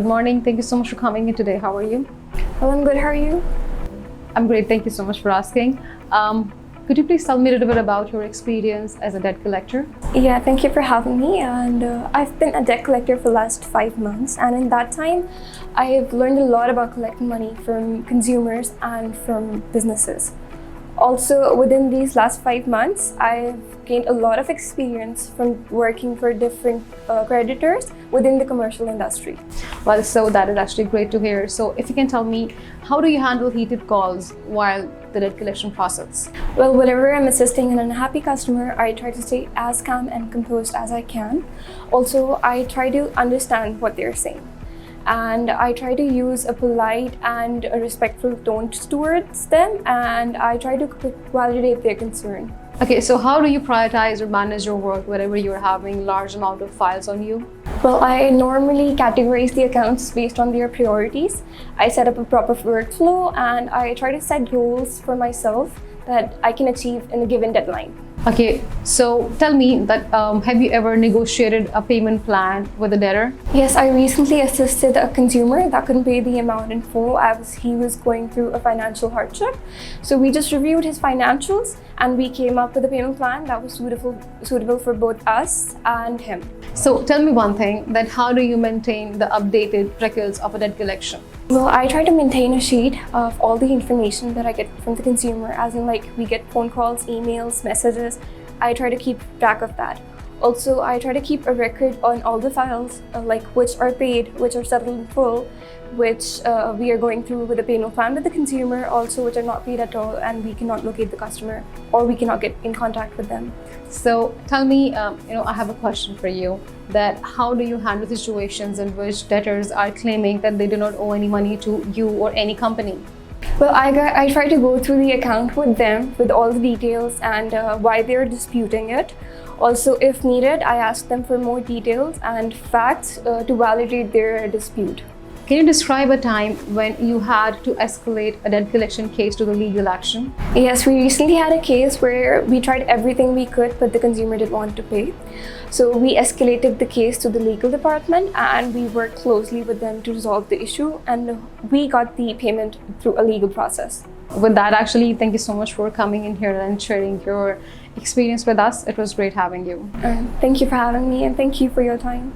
Good morning. Thank you so much for coming in today. How are you? Well, I'm good. How are you? I'm great. Thank you so much for asking. Could you please tell me a little bit about your experience as a debt collector? Yeah, thank you for having me. And I've been a debt collector for the last 5 months. And in that time, I've learned a lot about collecting money from consumers and from businesses. Also, within these last 5 months, I've gained a lot of experience from working for different creditors within the commercial industry. Well, so that is actually great to hear. So if you can tell me, how do you handle heated calls while the debt collection process? Well, whenever I'm assisting an unhappy customer, I try to stay as calm and composed as I can. Also, I try to understand what they're saying. And I try to use a polite and a respectful tone towards them, and I try to validate their concern. Okay, so how do you prioritize or manage your work whenever you're having large amount of files on you? Well, I normally categorize the accounts based on their priorities. I set up a proper workflow and I try to set goals for myself that I can achieve in a given deadline. Okay, so tell me that have you ever negotiated a payment plan with a debtor? Yes, I recently assisted a consumer that couldn't pay the amount in full as he was going through a financial hardship. So we just reviewed his financials and we came up with a payment plan that was suitable for both us and him. So tell me one thing, that how do you maintain the updated records of a debt collection? Well, I try to maintain a sheet of all the information that I get from the consumer, as in like we get phone calls, emails, messages. I try to keep track of that. Also, I try to keep a record on all the files, like which are paid, which are settled in full, which we are going through with a payment plan with the consumer, also which are not paid at all and we cannot locate the customer or we cannot get in contact with them. So tell me, I have a question for you, that how do you handle situations in which debtors are claiming that they do not owe any money to you or any company? Well, I try to go through the account with them with all the details and why they're disputing it. Also, if needed, I ask them for more details and facts to validate their dispute. Can you describe a time when you had to escalate a debt collection case to the legal action? Yes, we recently had a case where we tried everything we could, but the consumer didn't want to pay. So we escalated the case to the legal department and we worked closely with them to resolve the issue, and we got the payment through a legal process. With that, actually, thank you so much for coming in here and sharing your experience with us. It was great having you. Thank you for having me and thank you for your time.